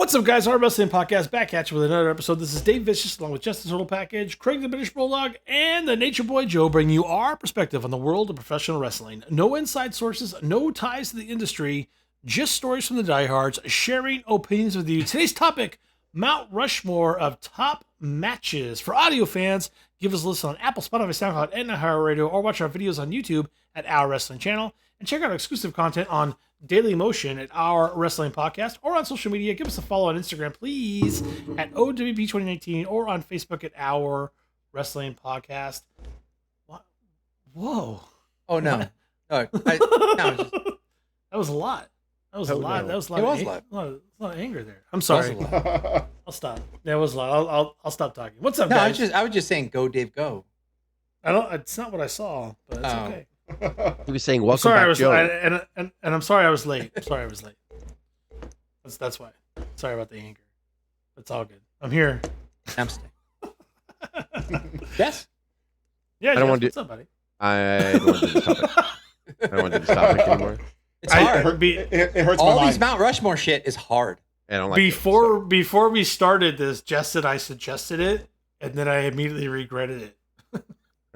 What's up, guys? Our Wrestling Podcast back at you with another episode. This is Dave Vicious, along with Justin Total Package, Craig the British Bulldog, and the Nature Boy Joe, bringing you our perspective on the world of professional wrestling. No inside sources, no ties to the industry, just stories from the diehards, sharing opinions with you. Today's topic, Mount Rushmore of top matches. For audio fans, give us a listen on Apple, Spotify, SoundCloud, and iHeartRadio, or watch our videos on YouTube at Our Wrestling Channel, and check out our exclusive content on Daily Motion at Our Wrestling Podcast, or on social media. Give us a follow on Instagram, please, at O.W.P 2019, or on Facebook at Our Wrestling Podcast. What? Whoa. Oh, no. What? No, That was a lot. That was a lot. No. That was a lot. It was a lot of anger there. I'm sorry. I'll stop. That was a lot. I'll stop talking. What's up, no, guys? I was just saying, go, Dave, go. It's not what I saw, but it's okay. He was saying, I'm "Welcome sorry, back, Joe." and I'm sorry I was late. I'm sorry I was late. That's why. Sorry about the anger. It's all good. I'm here. I'm staying. Yes? Yeah, I don't want to. What's up, buddy? I don't want to do this topic. I don't want to do this topic anymore. It's hard. It hurts my All mind. these Mount Rushmore shit is hard. I don't like Before we started this, Jess said I suggested it, and then I immediately regretted it. I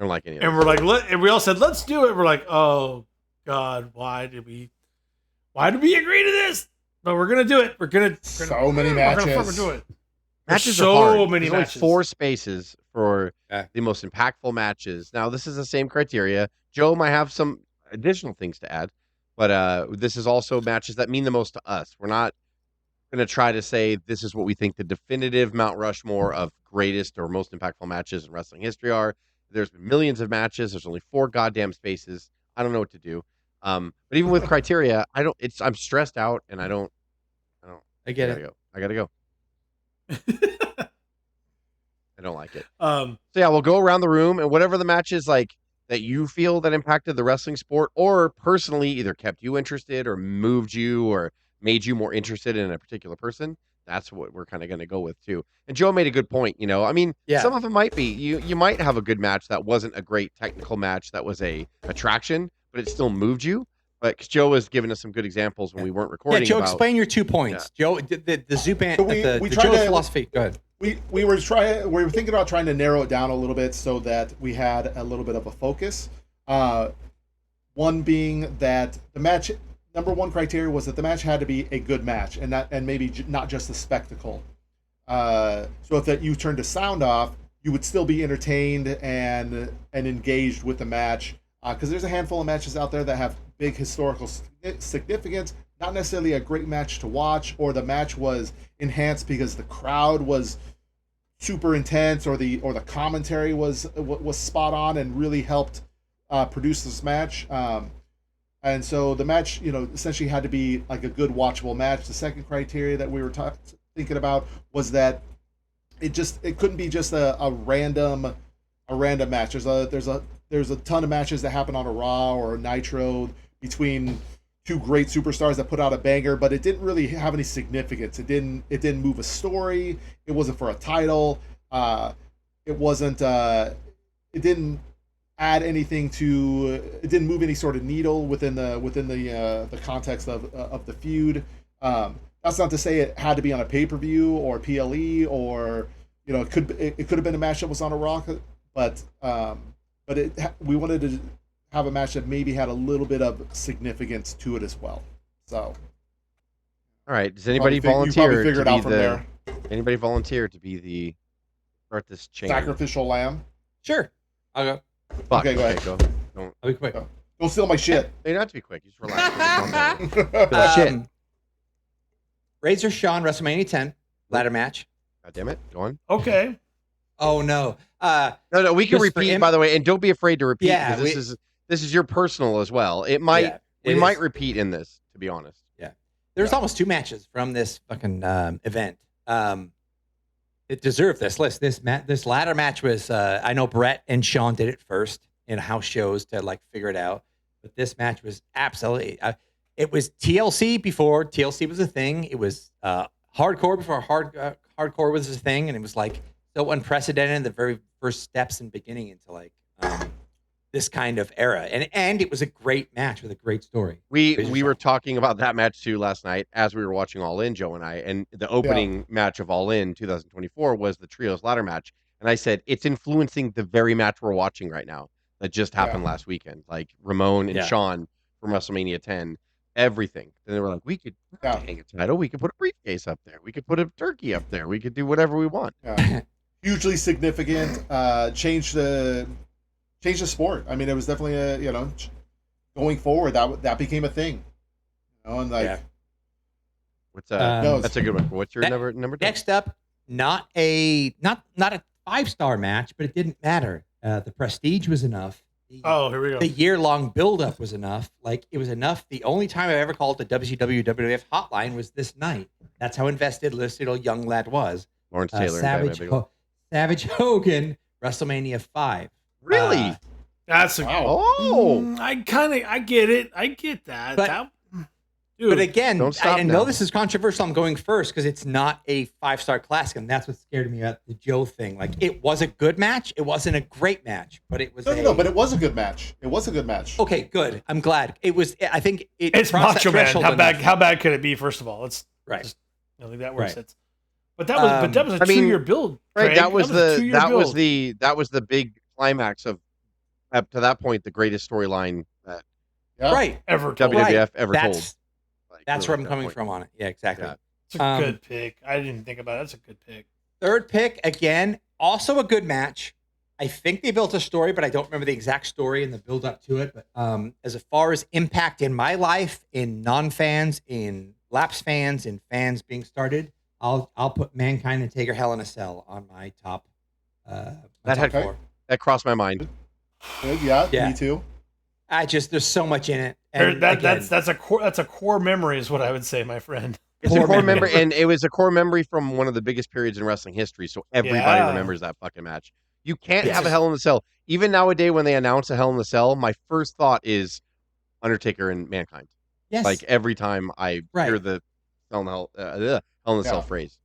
don't like any of And it. we're like, and we all said, let's do it. We're like, oh God, why did we agree to this? But we're gonna do it. We're gonna So many We're matches. gonna fucking do it. Matches so are hard. many There's only matches. 4 spaces for Yeah. the most impactful matches. Now, this is the same criteria. Joe might have some additional things to add, but this is also matches that mean the most to us. We're not going to try to say this is what we think the definitive Mount Rushmore of greatest or most impactful matches in wrestling history are. There's been millions of matches. There's only 4 goddamn spaces. I don't know what to do. But even with criteria, I'm stressed out, and I I gotta go. I don't like it. Um, So yeah, we'll go around the room, and whatever the matches like that you feel that impacted the wrestling sport, or personally either kept you interested or moved you or made you more interested in a particular person, that's what we're kind of going to go with too. And Joe made a good point. I mean, Yeah. some of them might be. You might have a good match that wasn't a great technical match that was a attraction, but it still moved you. But 'cause Joe was giving us some good examples when we weren't Yeah, recording. Joe, about, explain your 2 points. Joe, the Zupan, So we the tried Joe's to- philosophy. Go ahead. We were thinking about trying to narrow it down a little bit so that we had a little bit of a focus. One being that the match, number one criteria was that the match had to be a good match and maybe not just a spectacle. So if that you turned the sound off, you would still be entertained and engaged with the match. Because there's a handful of matches out there that have big historical significance, not necessarily a great match to watch, or the match was enhanced because the crowd was super intense, or the commentary was spot on and really helped produce this match. And so the match, essentially had to be like a good watchable match. The second criteria that we were thinking about was that it couldn't be just a random match. There's a ton of matches that happen on a Raw or a Nitro between 2 great superstars that put out a banger, but it didn't really have any significance. It didn't move a story. It wasn't for a title. It wasn't. It didn't add anything to. It didn't move any sort of needle within the context of the feud. That's not to say it had to be on a pay-per-view or PLE, or it could have been a match that was on a Raw, but we wanted to have a match that maybe had a little bit of significance to it as well. So, all right. Does anybody you volunteer probably figure to it be out from there. Anybody volunteer to be the start this chain? Sacrificial lamb. Sure. I'll go. Fuck, Okay, go ahead. Go. Don't. I'll be quick. Don't steal my shit. You don't have to be quick. You just relax. Shit. Razor Shawn, WrestleMania 10, ladder match. God damn it. Go on. okay. Oh, no. No, we can Just for repeat, him- by the way, and don't be afraid to repeat. Yeah, because this is your personal as well. It might Yeah, we it might is. repeat in this, to be honest. There's almost 2 matches from this fucking event. It deserved this list. This ladder match was, I know Brett and Sean did it first in house shows to like figure it out, but this match was absolutely. It was TLC before TLC was a thing. It was hardcore before hardcore was a thing, and it was like so unprecedented. The very first steps and beginning into like this kind of era, and it was a great match with a great story. We were talking about that match too last night as we were watching All In, Joe and I, and the opening match of All In 2024 was the trios ladder match, and I said it's influencing the very match we're watching right now that just happened last weekend, like Ramon and Sean from WrestleMania 10, everything. And they were like, we could hang a title, we could put a briefcase up there, we could put a turkey up there, we could do whatever we want. Hugely significant. Change the sport. I mean, it was definitely a going forward that became a thing. And like, what's that's a good one. What's your number 10? Next up, not a 5-star match, but it didn't matter. The prestige was enough. Here we go. The year-long build-up was enough. Like, it was enough. The only time I've ever called the WCW WWF hotline was this night. That's how invested this little young lad was. Lawrence Taylor, Savage Hogan, WrestleMania 5. Really? That's a I get it. I get that. But again, I know this is controversial. I'm going first because it's not a 5-star classic, and that's what scared me about the Joe thing. Like, it was a good match. It wasn't a great match, but it was. No, but it was a good match. It was a good match. Okay, good. I'm glad. It was. I think it's Macho Man. How bad could it be? First of all, let's right. I think that works. Right. But that was a 2-year build. Right. Craig. That was the big climax of, up to that point, the greatest storyline that ever told. WWF ever told. That's where I'm coming from on it. Yeah, exactly. Yeah. It's a good pick. I didn't think about it. That's a good pick. Third pick, again, also a good match. I think they built a story, but I don't remember the exact story and the build up to it. But as far as impact in my life, in non-fans, in lapsed fans, in fans being started, I'll put Mankind and Taker Hell in a Cell on my top. That crossed my mind. Good, yeah, me too. There's so much in it. And that's a core memory, is what I would say, my friend. It's a core memory, and it was a core memory from one of the biggest periods in wrestling history. So everybody remembers that fucking match. You can't have a Hell in the Cell. Even nowadays, when they announce a Hell in the Cell, my first thought is Undertaker and Mankind. Yes. Like every time I hear the Hell in the Cell phrase.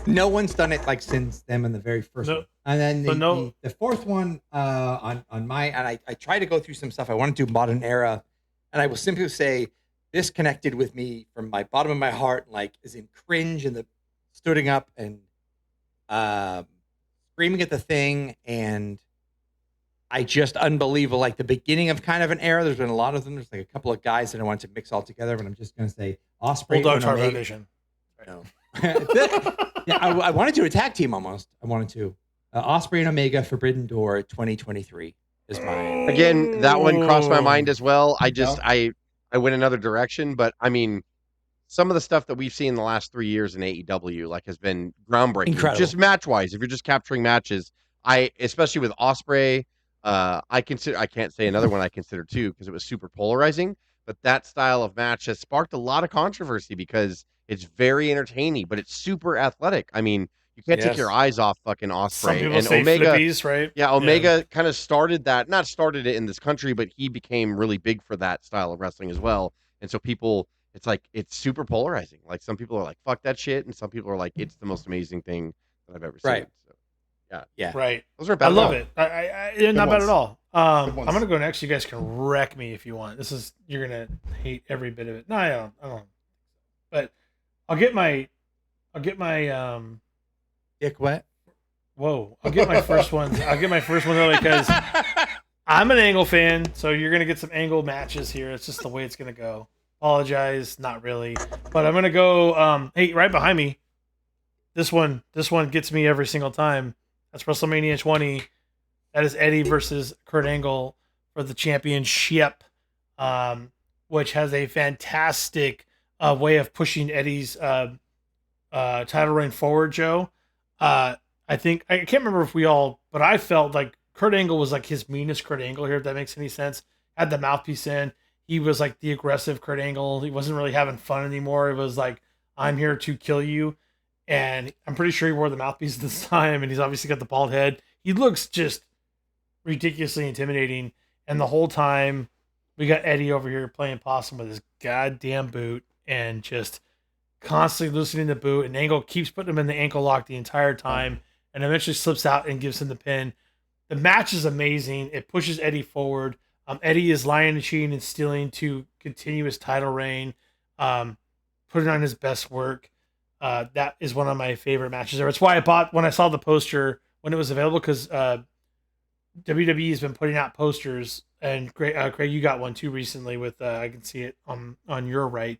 No one's done it like since them in the very first one. And then the fourth one on my, and I try to go through some stuff. I want to do modern era, and I will simply say this connected with me from my bottom of my heart, like is in cringe and the stooding up and screaming at the thing, and I just unbelievable. Like the beginning of kind of an era. There's been a lot of them. There's like a couple of guys that I want to mix all together, but I'm just going to say Ospreay. Bulldog Foundation. No. I wanted to do a tag team almost. I wanted to. Ospreay and Omega Forbidden Door 2023 is mine. Again, that one crossed my mind as well. I went another direction, but I mean, some of the stuff that we've seen in the last 3 years in AEW has been groundbreaking. Incredible. Just match wise, if you're just capturing matches, especially with Ospreay, I can't say another one I consider too because it was super polarizing. But that style of match has sparked a lot of controversy because it's very entertaining, but it's super athletic. I mean, you can't take your eyes off fucking Ospreay. Some people and say Omega, flippies, right? Yeah, Omega kind of started that. Not started it in this country, but he became really big for that style of wrestling as well. And so people, it's super polarizing. Like some people are like, "Fuck that shit," and some people are like, "It's the most amazing thing that I've ever seen." Right. So, yeah, right. Those are bad. I love it. I not bad at all. I'm gonna go next. You guys can wreck me if you want. You're gonna hate every bit of it. No, I don't. But I'll get my dick wet. Whoa! I'll get my first one. I'll get my first one early because I'm an Angle fan, so you're gonna get some Angle matches here. It's just the way it's gonna go. Apologize, not really, but I'm gonna go. Hey, right behind me. This one gets me every single time. That's WrestleMania 20. That is Eddie versus Kurt Angle for the championship, which has a fantastic way of pushing Eddie's title reign forward, Joe. I think I can't remember if but I felt like Kurt Angle was like his meanest Kurt Angle here, if that makes any sense. Had the mouthpiece in. He was like the aggressive Kurt Angle. He wasn't really having fun anymore. It was like, I'm here to kill you. And I'm pretty sure he wore the mouthpiece this time, and he's obviously got the bald head. He looks just ridiculously intimidating. And the whole time, we got Eddie over here playing possum with his goddamn boot and just constantly loosening the boot. And Angle keeps putting him in the ankle lock the entire time, and eventually slips out and gives him the pin. the match is amazing. It pushes Eddie forward. Eddie is lying and cheating and stealing to continue his title reign, putting on his best work. That is one of my favorite matches ever. It's why I bought when I saw the poster when it was available, because WWE has been putting out posters, and Craig, you got one too recently with I can see it on your right.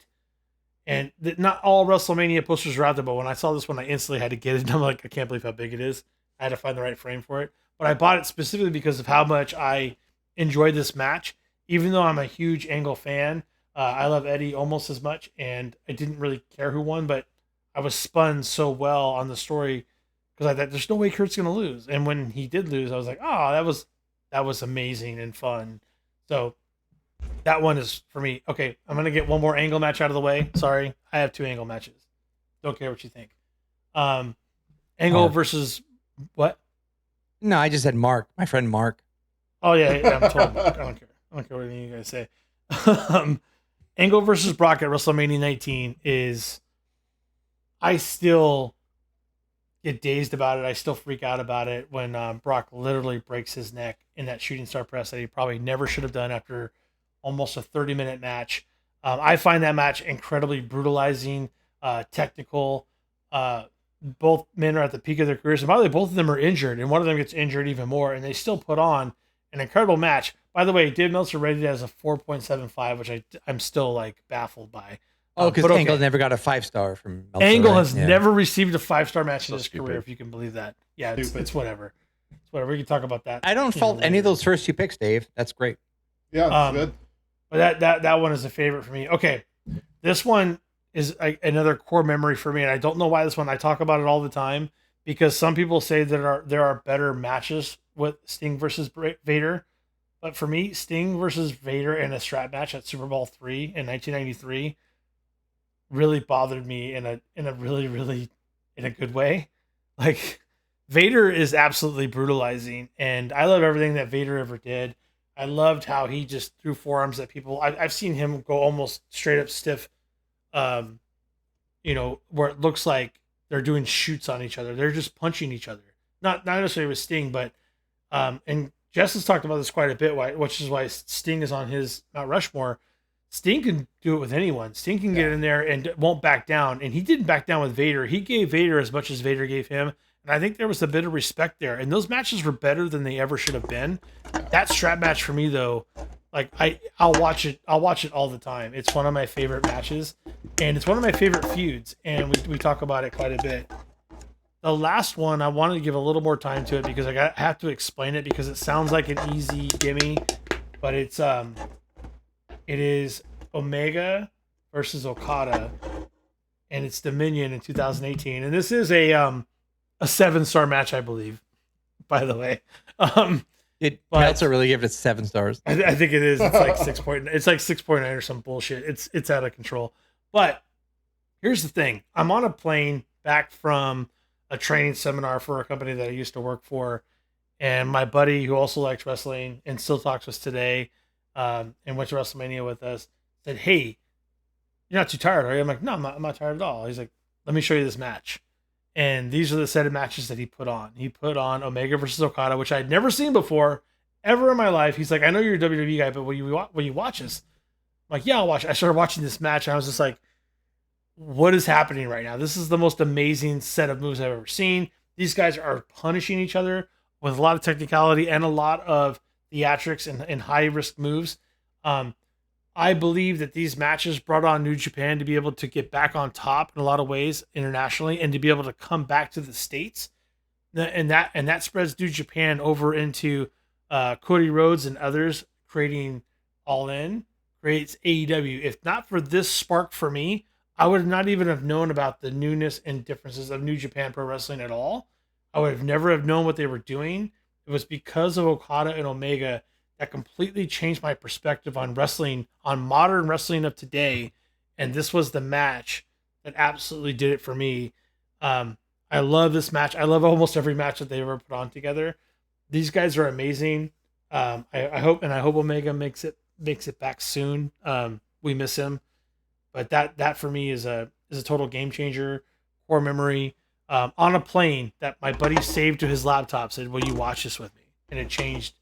And not all WrestleMania posters are out there, but when I saw this one, I instantly had to get it. And I'm like, I can't believe how big it is. I had to find the right frame for it. But I bought it specifically because of how much I enjoyed this match. Even though I'm a huge Angle fan, I love Eddie almost as much, and I didn't really care who won, but I was spun so well on the story because I thought there's no way Kurt's going to lose. And when he did lose, I was like, oh, that was amazing and fun. So that one is for me. Okay, I'm gonna get one more Angle match out of the way. Sorry, I have 2 Angle matches. Don't care what you think. Angle versus what? No, I just said Mark, my friend Mark. Oh yeah, I'm told Mark. I don't care. I don't care what any of you guys say. Angle versus Brock at WrestleMania 19 is. I still get dazed about it. I still freak out about it when Brock literally breaks his neck in that shooting star press that he probably never should have done after almost a 30-minute match. I find that match incredibly brutalizing, technical. Both men are at the peak of their careers. And by the way, both of them are injured, and one of them gets injured even more, and they still put on an incredible match. By the way, Dave Meltzer rated it as a 4.75, which I'm still like baffled by. Oh, because Angle never got a 5-star from Meltzer. Angle has never received a 5-star match in So his stupid. career, if you can believe that. Yeah, it's whatever. It's whatever. We can talk about that. I don't fault any of those first 2 picks, Dave. That's great. Yeah, good. But that one is a favorite for me. Okay, this one is another core memory for me, and I don't know why this one. I talk about it all the time because some people say that there are better matches with Sting versus Vader, but for me, Sting versus Vader in a strap match at Super Bowl III in 1993 really bothered me in a really, really in a good way. Like, Vader is absolutely brutalizing, and I love everything that Vader ever did. I loved how he just threw forearms at people. I've seen him go almost straight up stiff, where it looks like they're doing shoots on each other. They're just punching each other. Not necessarily with Sting, but and Jess has talked about this quite a bit, which is why Sting is on his Mount Rushmore. Sting can do it with anyone. Sting can get in there and won't back down. And he didn't back down with Vader. He gave Vader as much as Vader gave him. And I think there was a bit of respect there. And those matches were better than they ever should have been. That strap match for me, though, like I'll watch it. I'll watch it all the time. It's one of my favorite matches. And it's one of my favorite feuds. And we talk about it quite a bit. The last one, I wanted to give a little more time to it because I have to explain it because it sounds like an easy gimme. But it is Omega versus Okada, and it's Dominion in 2018. And this is a 7-star match, I believe, by the way. Did Meltzer really give it 7 stars? I think it is. It's like 6. It's like 6.9 or some bullshit. It's out of control. But here's the thing. I'm on a plane back from a training seminar for a company that I used to work for. And my buddy, who also likes wrestling and still talks to us today, and went to WrestleMania with us, said, "Hey, you're not too tired, are you?" I'm like, "No, I'm not tired at all." He's like, "Let me show you this match." And these are the set of matches that he put on. He put on Omega versus Okada, which I'd never seen before, ever in my life. He's like, "I know you're a WWE guy, but will you watch this?" I'm like, "Yeah, I'll watch it." I started watching this match, and I was just like, what is happening right now? This is the most amazing set of moves I've ever seen. These guys are punishing each other with a lot of technicality and a lot of theatrics and high-risk moves. I believe that these matches brought on New Japan to be able to get back on top in a lot of ways internationally and to be able to come back to the States. And that spreads New Japan over into Cody Rhodes and others creating All In, creates AEW. If not for this spark for me, I would not even have known about the newness and differences of New Japan Pro Wrestling at all. I would have never have known what they were doing. It was because of Okada and Omega that completely changed my perspective on wrestling, on modern wrestling of today. And this was the match that absolutely did it for me. I love this match. I love almost every match that they ever put on together. These guys are amazing. I hope Omega makes it back soon. We miss him, but that for me is a total game changer. Core memory on a plane that my buddy saved to his laptop. Said, "Will you watch this with me?" and it changed.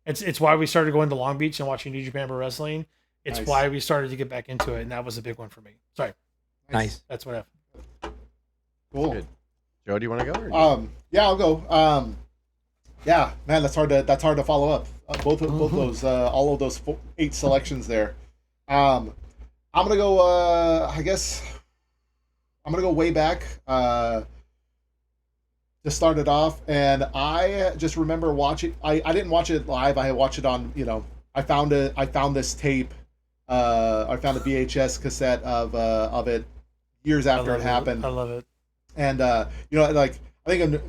It's why we started going to Long Beach and watching New Japan Pro Wrestling. It's Nice. why we started to get back into it, and that was a big one for me. Sorry, Nice. that's what happened. Cool. Good. Joe, do you want to go? Or Yeah, I'll go. Yeah, man, that's hard to follow up. Both those, all of those 8 selections there. I'm gonna go. I guess I'm gonna go way back to start it off, and I just remember watching. I didn't watch it live. I watched it on. I found this tape. I found a VHS cassette of it years after it happened. I love it. And like I think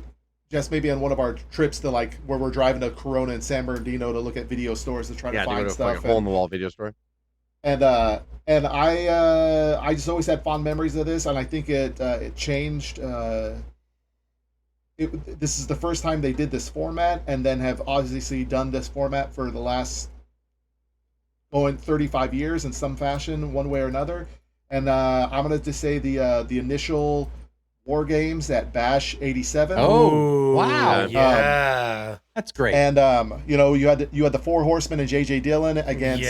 just maybe on one of our trips to like where we're driving to Corona and San Bernardino to look at video stores to try to find stuff. Like a hole in the wall video store. And I just always had fond memories of this, and I think it changed. This is the first time they did this format, and then have obviously done this format for the last going 35 years in some fashion, one way or another. And I'm gonna just say the initial War Games at Bash '87. Oh, wow. Yeah. That's great. And you had the Four Horsemen and J.J. Dillon against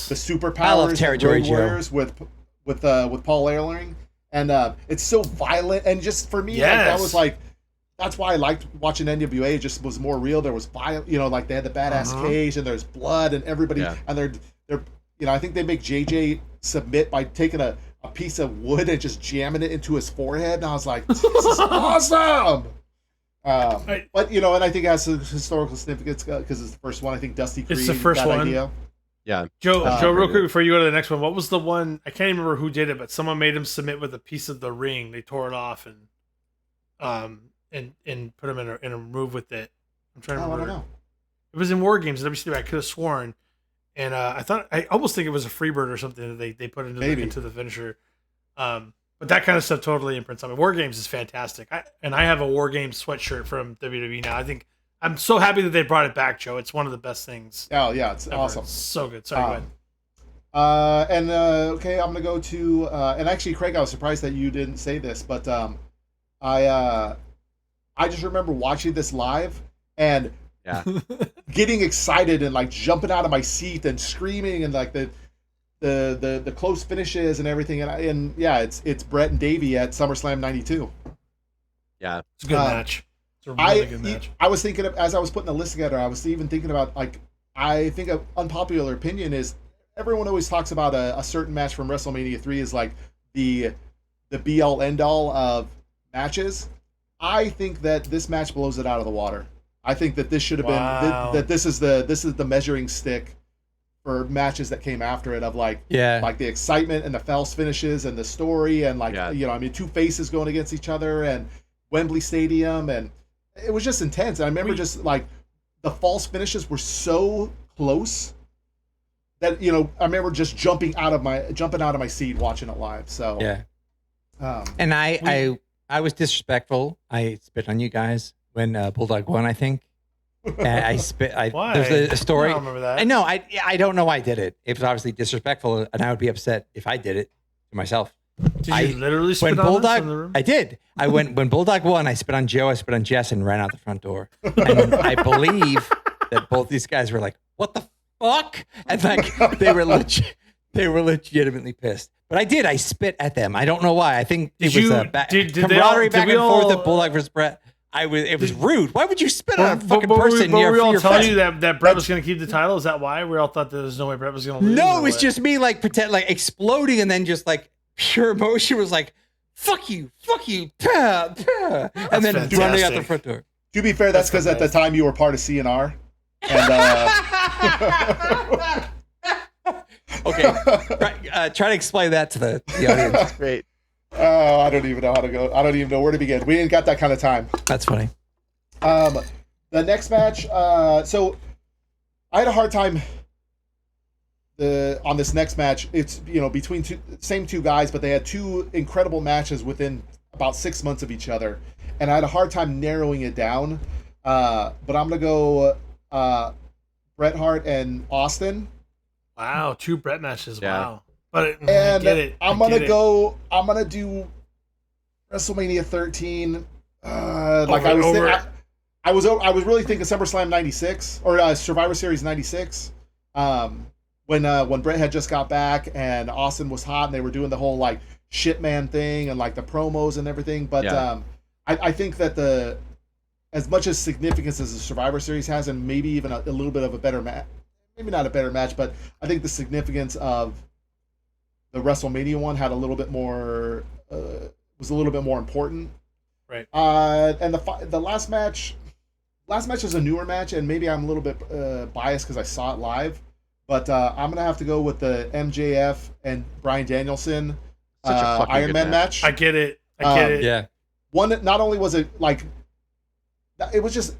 the Superpowers Territory and Road Warriors with Paul Ellering, and it's so violent, and just for me, that's why I liked watching NWA. It just was more real. There was violence, like they had the badass cage, and there's blood, and everybody, and they're I think they make JJ submit by taking a piece of wood and just jamming it into his forehead, and I was like, this is awesome. But and I think it has some historical significance because it's the first one. I think Dusty Creed. It's the first one. Idea. Yeah, Joe, real quick before you go to the next one, what was the one? I can't even remember who did it, but someone made him submit with a piece of the ring. They tore it off and put him in a move with it. I'm trying to remember. I don't know. It was in War Games at WCW. I could have sworn, and I almost think it was a Freebird or something that they put into the finisher. But that kind of stuff totally imprints on me. War Games is fantastic. I have a War Games sweatshirt from WWE now. I think I'm so happy that they brought it back, Joe. It's one of the best things. Oh yeah, it's ever. awesome. It's so good. Sorry, go ahead. Okay, I'm gonna go to and actually, Craig, I was surprised that you didn't say this, but I just remember watching this live and getting excited and like jumping out of my seat and screaming and like the close finishes and everything, and it's Brett and Davey at SummerSlam '92. Yeah, it's a good match. It's a really good match. I was thinking as I was putting the list together, I was even thinking about I think an unpopular opinion is everyone always talks about a certain match from WrestleMania 3 is like the be all end all of matches. I think that this match blows it out of the water. I think that this should have been that this is the measuring stick for matches that came after it of like the excitement and the false finishes and the story and two faces going against each other and Wembley Stadium, and it was just intense. And I remember just like the false finishes were so close that I remember just jumping out of my seat watching it live. So and I was disrespectful. I spit on you guys when Bulldog won, I think. I spit. Why? There's a story. I don't remember that. I know. I don't know why I did it. It was obviously disrespectful, and I would be upset if I did it to myself. Did you literally spit on Bulldog, us in the room? I did. When Bulldog won, I spit on Joe, I spit on Jess, and ran out the front door. And I believe that both these guys were like, "What the fuck?" And like they were legitimately pissed. But I did. I spit at them. I don't know why. I think it was a camaraderie back and forth at Bulldog versus Brett. It was rude. Why would you spit on a fucking person? Were we all telling you that Brett was going to keep the title? Is that why we all thought that there's no way Brett was going to lose? No, it was just me exploding, and then just like pure emotion was like, fuck you, pah, pah, and then running out the front door. To be fair, that's because at the time you were part of CNR. And okay, try to explain that to the audience. Great. Oh, I don't even know how to go. I don't even know where to begin. We ain't got that kind of time. That's funny. The next match. So I had a hard time. On this next match, it's between same two guys, but they had two incredible matches within about 6 months of each other, and I had a hard time narrowing it down. But I'm gonna go Bret Hart and Austin. Wow, 2 Bret matches. Yeah. Wow. But I get it. I'm gonna do WrestleMania 13. I I was really thinking SummerSlam '96 or Survivor Series '96, when Brett had just got back and Austin was hot and they were doing the whole like shit man thing and like the promos and everything. But I think that as much as significance as the Survivor Series has, and maybe even a little bit of a better match, maybe not a better match, but I think the significance of the WrestleMania one had a little bit more, was a little bit more important. Right. And the last match is a newer match, and maybe I'm a little bit biased because I saw it live, but I'm gonna have to go with the MJF and Bryan Danielson Iron Man match. I get it. I get it. Yeah. One, not only was it like, it was just,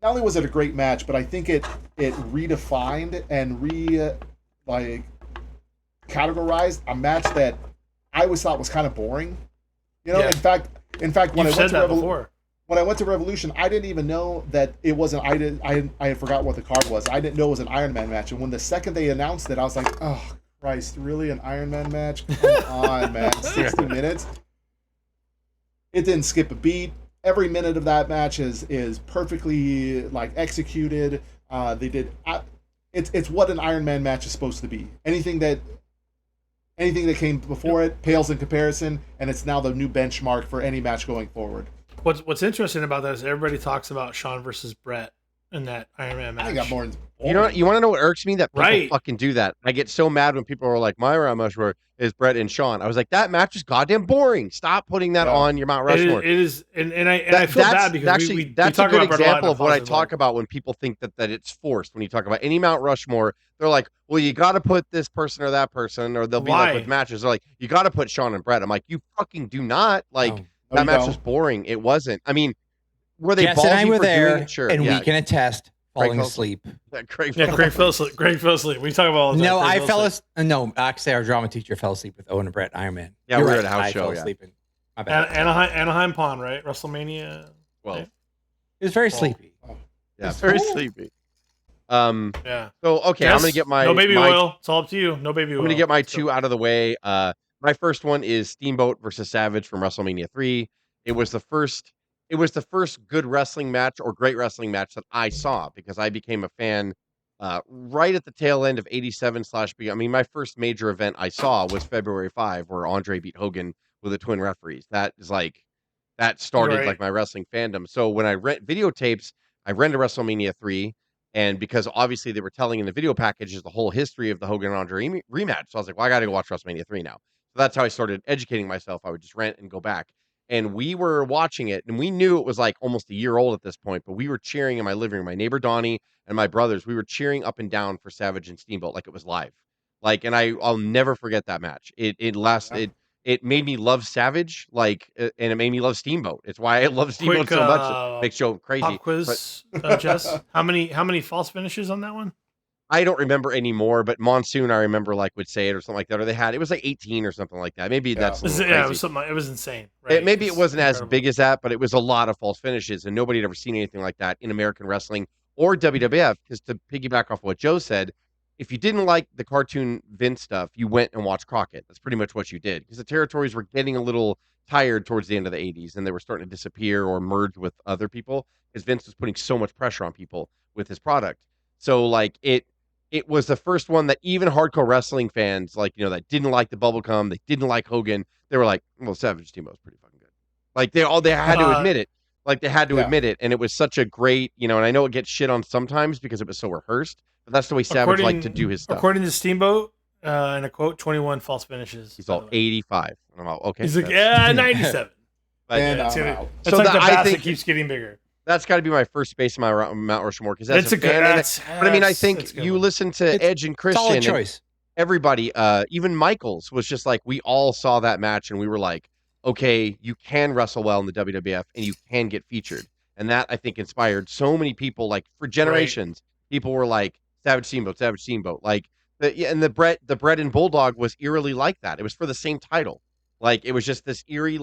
not only was it a great match, but I think it redefined and categorized a match that I always thought was kind of boring. You know, Yeah. in fact, when You've I went said to that before. when I went to Revolution, I didn't even know that it wasn't. I had forgot what the card was. I didn't know it was an Iron Man match. And when the second they announced it, I was like, oh Christ, really, an Iron Man match? Come on, man, 60 minutes. It didn't skip a beat. Every minute of that match is perfectly like executed. They did. It's what an Iron Man match is supposed to be. Anything that came before it pales in comparison, and it's now the new benchmark for any match going forward. What's interesting about that is everybody talks about Shawn versus Brett in that Iron Man match. I got more. You want to know what irks me? That people Right. fucking do that. I get so mad when people are like, "My Mount Rushmore is Brett and Shawn." I was like, that match is goddamn boring. Stop putting that on your Mount Rushmore. It is, and I feel bad because we that's talk a good about Brett a lot in example a of what I positive talk light. about when people think that it's forced. When you talk about any Mount Rushmore, they're like, "Well, you got to put this person or that person," or they'll be like with matches, they're like, "You got to put Shawn and Brett." I'm like, "You fucking do not." Like that match was boring. It wasn't. I mean, were they Jess ballsy and I were for there, doing it? Sure, and yeah. we can attest falling fell asleep. Craig fell asleep. Craig fell asleep. We talk about all the time. No, Craig I fell asleep. No, actually, our drama teacher fell asleep with Owen and Brett Iron Man. Yeah, You're we were right, at a house I show. fell Yeah, asleep in, my bad. Anaheim Pond, right? WrestleMania. well, right? It was very sleepy. yeah, very sleepy. Yeah. So okay, Jess, I'm gonna get my no baby oil. It's all up to you. No baby oil. I'm gonna get my Let's go. two out of the way. My first one is Steamboat versus Savage from WrestleMania 3. It was the first good wrestling match or great wrestling match that I saw because I became a fan right at the tail end of '87 /B. I mean, my first major event I saw was February 5, where Andre beat Hogan with the twin referees. That is like that started like my wrestling fandom. So when I rent videotapes, I rented WrestleMania 3. And because obviously they were telling in the video packages the whole history of the Hogan and Andre rematch. So I was like, well, I got to go watch WrestleMania 3 now. So that's how I started educating myself. I would just rent and go back. And we were watching it, and we knew it was like almost a year old at this point, but we were cheering in my living room. My neighbor Donnie and my brothers, we were cheering up and down for Savage and Steamboat like it was live. Like, and I'll never forget that match. It made me love Savage, and it made me love Steamboat. It's why I love Steamboat so much. It makes Joe crazy. Pop quiz, Jess. How many false finishes on that one? I don't remember anymore, but Monsoon, I remember would say it or something like that, or it was like 18 or something like that. Maybe that's a little crazy. Yeah, it was something. It was insane. Right? Maybe it wasn't as big as that, but it was a lot of false finishes, and nobody had ever seen anything like that in American wrestling or WWF. Because to piggyback off what Joe said, if you didn't like the cartoon Vince stuff, you went and watched Crockett. That's pretty much what you did, because the territories were getting a little tired towards the end of the 80s, and they were starting to disappear or merge with other people, because Vince was putting so much pressure on people with his product. So it was the first one that even hardcore wrestling fans, that didn't like the Bubblegum, they didn't like Hogan, they were like, well, Savage Steamboat's pretty fucking good. Like they had to admit it. Like they had to admit it. And it was such a great, and I know it gets shit on sometimes because it was so rehearsed, but that's the way Savage liked to do his stuff. According to Steamboat, in a quote, 21 false finishes. He's all 85. And I'm all, okay. He's like, 97. And it's I'm out. It's like the basket keeps getting bigger. That's got to be my first space in my Mount Rushmore, because that's a fan. But I mean, I think you listen to Edge and Christian. Solid choice. Everybody, even Michaels was just like, we all saw that match and we were like, okay, you can wrestle well in the WWF and you can get featured. And that, I think, inspired so many people. Like for generations, people were like, Savage Steamboat. And the Bret and Bulldog was eerily like that. It was for the same title. Like it was just this eerie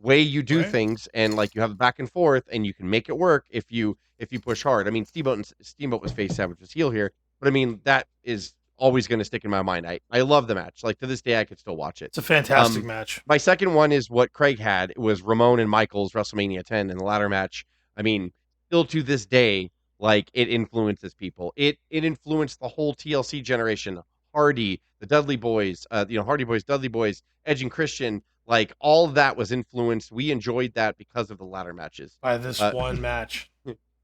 way you do things, and you have back and forth, and you can make it work if you push hard. I mean, Steamboat was face, Savage was heel here, but I mean that is always going to stick in my mind. I love the match. Like to this day, I could still watch it. It's a fantastic match. My second one is what Craig had. It was Ramon and Michaels WrestleMania 10 in the ladder match. I mean, still to this day, like it influences people. It influenced the whole TLC generation. Hardy, the Dudley Boys, Hardy Boys, Dudley Boys, Edge and Christian, like all of that was influenced. We enjoyed that because of the ladder matches. By this Uh, one match.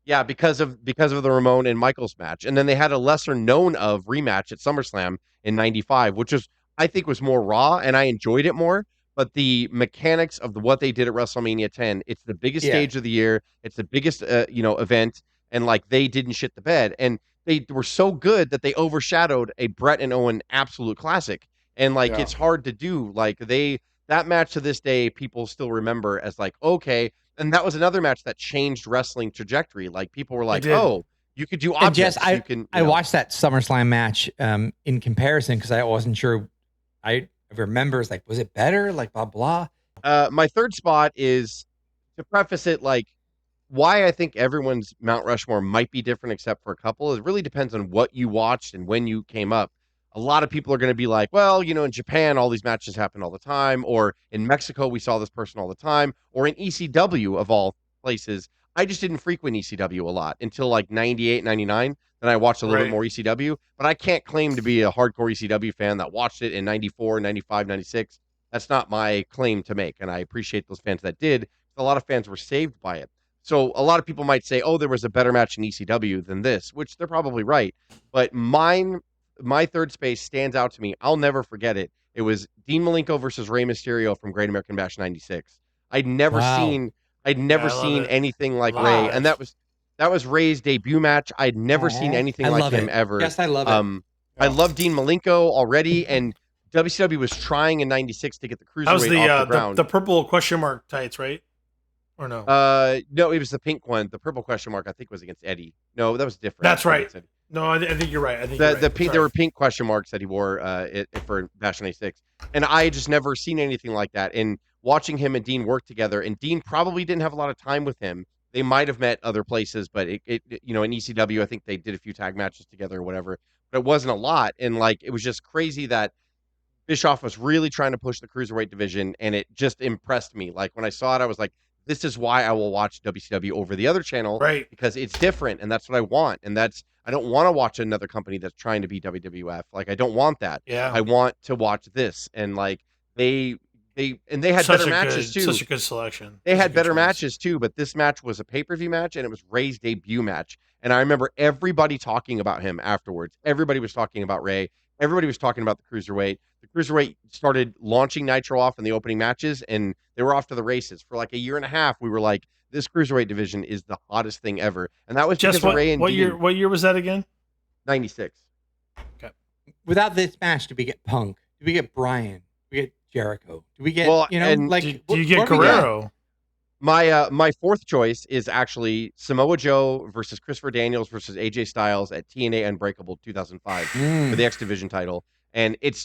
Yeah, because of the Ramon and Michaels match, and then they had a lesser known of rematch at SummerSlam in '95, which I think was more raw, and I enjoyed it more. But the mechanics of what they did at WrestleMania 10, it's the biggest Yeah. stage of the year, it's the biggest event, and like they didn't shit the bed, and they were so good that they overshadowed a Brett and Owen absolute classic, and like Yeah. it's hard to do. Like that match to this day, people still remember as like okay. And that was another match that changed wrestling trajectory. Like people were like, did. "Oh, you could do And Jess, objects. You can." I watched that SummerSlam match in comparison because I wasn't sure. I remember it's like, was it better? Like blah blah. My third spot is to preface it like why I think everyone's Mount Rushmore might be different except for a couple. It really depends on what you watched and when you came up. A lot of people are going to be like, well, in Japan, all these matches happen all the time, or in Mexico, we saw this person all the time, or in ECW of all places. I just didn't frequent ECW a lot until like 98, 99. Then I watched a little bit more ECW, but I can't claim to be a hardcore ECW fan that watched it in 94, 95, 96. That's not my claim to make, and I appreciate those fans that did. A lot of fans were saved by it. So a lot of people might say, "Oh, there was a better match in ECW than this," which they're probably right. But my third space stands out to me. I'll never forget it. It was Dean Malenko versus Rey Mysterio from Great American Bash '96. I'd never Wow. seen I love it. anything like Love Rey, it. and that was Rey's debut match. I'd never seen anything I like love him it. ever. Yes, I love it. I love Dean Malenko already, and WCW was trying in '96 to get the cruiserweight That was off the ground. the purple question mark tights, right? Or no? No, it was the pink one. The purple question mark, I think, was against Eddie. No, that was different. That's right. Against Eddie. No, I think you're right. I think The you're right. the pink, Sorry. there were pink question marks that he wore for Bash '96, and I had just never seen anything like that. And watching him and Dean work together, and Dean probably didn't have a lot of time with him. They might have met other places, but in ECW, I think they did a few tag matches together or whatever. But it wasn't a lot, and like it was just crazy that Bischoff was really trying to push the cruiserweight division, and it just impressed me. Like when I saw it, I was like, "This is why I will watch WCW over the other channel, Right. because it's different, and that's what I want." And I don't want to watch another company that's trying to be WWF. Like I don't want that. Yeah. I want to watch this, and like they had better matches too. Such a good selection. They Such a had good better choice. matches too, but this match was a pay-per-view match, and it was Ray's debut match. And I remember everybody talking about him afterwards. Everybody was talking about Ray. Everybody was talking about the cruiserweight. The cruiserweight started launching Nitro off in the opening matches, and they were off to the races. For like a year and a half, we were like, this cruiserweight division is the hottest thing ever. And that was Just because of Ray and what Dean. year? What year was that again? 96. Without this match, do we get Punk? Do we get Bryan? Do we get Jericho? Do we get and like? Do you get what do we get? Guerrero? My fourth choice is actually Samoa Joe versus Christopher Daniels versus AJ Styles at TNA Unbreakable 2005 for the X Division title, and it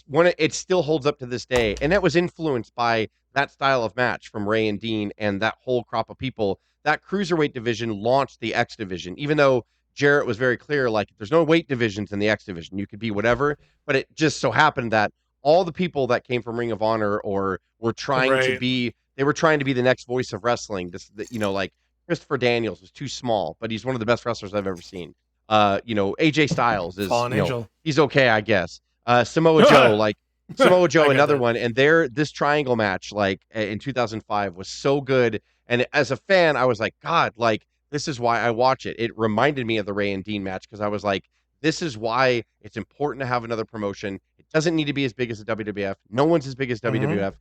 still holds up to this day, and that was influenced by that style of match from Ray and Dean and that whole crop of people. That cruiserweight division launched the X Division, even though Jarrett was very clear, like there's no weight divisions in the X Division, you could be whatever, but it just so happened that all the people that came from Ring of Honor or were trying to be. They were trying to be the next voice of wrestling. Like Christopher Daniels was too small, but he's one of the best wrestlers I've ever seen. AJ Styles is, Fallen Angel. He's okay, I guess. Samoa Joe, another one. And this triangle match, like in 2005, was so good. And as a fan, I was like, God, like this is why I watch it. It reminded me of the Ray and Dean match because I was like, this is why it's important to have another promotion. It doesn't need to be as big as the WWF. No one's as big as WWF.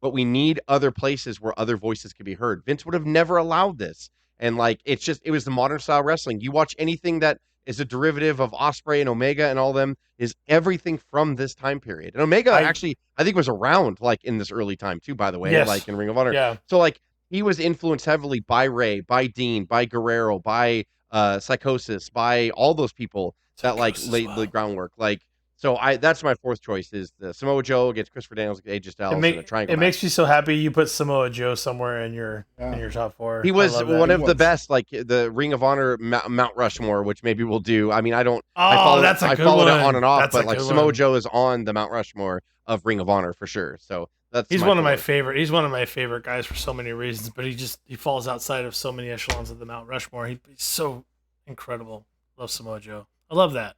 But we need other places where other voices can be heard. Vince would have never allowed this. And it was the modern style wrestling. You watch anything that is a derivative of Osprey and Omega and all them is everything from this time period. And Omega actually, I think was around like in this early time too, by the way, Yes. like in Ring of Honor. Yeah. So like he was influenced heavily by Ray, by Dean, by Guerrero, by Psychosis, by all those people that laid the groundwork. So that's my fourth choice is the Samoa Joe against Christopher Daniels against AJ Styles in a triangle It match. makes me so happy you put Samoa Joe somewhere in your top four. He was one of the was. best, like the Ring of Honor Mount Rushmore, which maybe we'll do. I mean, I don't. That's a I good followed one. it on and off, That's but a like good Samoa one. Joe is on the Mount Rushmore of Ring of Honor for sure. So That's He's one of my point. favorite. He's one of my favorite guys for so many reasons, but he falls outside of so many echelons of the Mount Rushmore. He's so incredible. Love Samoa Joe. I love that.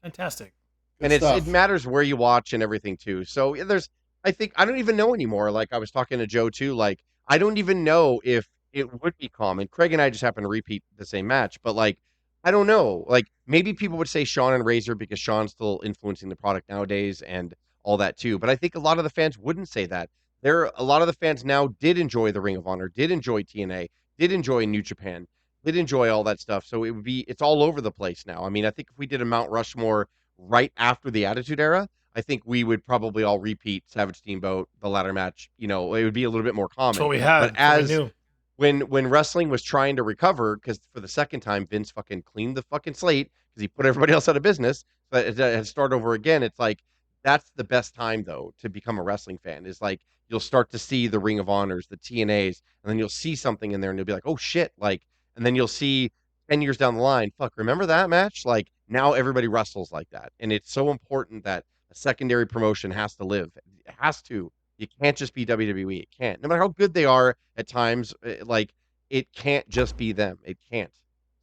Fantastic. And Good it stuff. matters where you watch and everything too. So yeah, I think I don't even know anymore. Like I was talking to Joe too. Like I don't even know if it would be common. Craig and I just happen to repeat the same match, but like I don't know. Like maybe people would say Sean and Razor because Sean's still influencing the product nowadays and all that too. But I think a lot of the fans wouldn't say that. A lot of the fans now did enjoy the Ring of Honor, did enjoy TNA, did enjoy New Japan, did enjoy all that stuff. So it's all over the place now. I mean, I think if we did a Mount Rushmore right after the Attitude Era, I think we would probably all repeat Savage Steamboat, the ladder match. You know, it would be a little bit more That's what common. we had. But That's what we as knew. when wrestling was trying to recover, because for the second time Vince fucking cleaned the fucking slate because he put everybody else out of business, but it had to start over again. It's like that's the best time though to become a wrestling fan. Is like you'll start to see the Ring of Honors, the TNAs, and then you'll see something in there, and you'll be like, oh shit, like, and then you'll see 10 years down the line, fuck, remember that match? Like now everybody wrestles like that. And it's so important that a secondary promotion has to live. It has to. You can't just be WWE. It can't. No matter how good they are at times, like it can't just be them. It can't.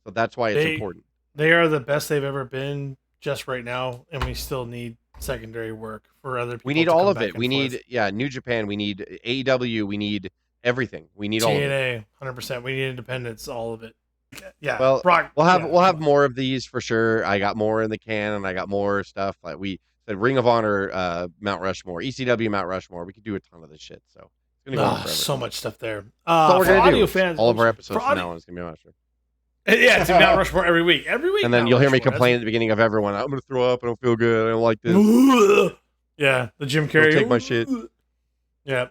So that's why it's They important. they are the best they've ever been just right now, and we still need secondary work for other people We need to all come of back it. and We forth. need, yeah, New Japan. We need AEW. We need everything. We need all of it. TNA, 100%. We need independence, all of it. Yeah, Well, Brock. Yeah, we'll come have on. more of these for sure. I got more in the can, and I got more stuff. Like we said, Ring of Honor, Mount Rushmore, ECW, Mount Rushmore. We could do a ton of this shit. So it's gonna go on forever. So much stuff there. That's all we're For gonna do. audio fans, All of our for episodes from audio, now on is gonna be Mount Rushmore. yeah, it's Mount Rushmore every week. Every week, And then Mount you'll hear me Rushmore. complain at the beginning of everyone. I'm gonna throw up. I don't feel good. I don't like this. Yeah, the Jim Don't Carrey. take my shit. Yeah.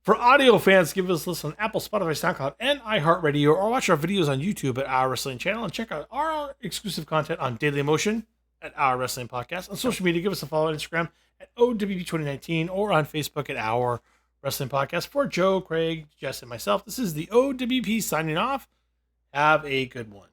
For audio fans, give us a listen on Apple, Spotify, SoundCloud, and iHeartRadio, or watch our videos on YouTube at Our Wrestling Channel, and check out our exclusive content on Daily Motion at Our Wrestling Podcast. On social media, give us a follow on Instagram at O.W.P 2019 or on Facebook at Our Wrestling Podcast. For Joe, Craig, Jess, and myself, this is the O.W.P signing off. Have a good one.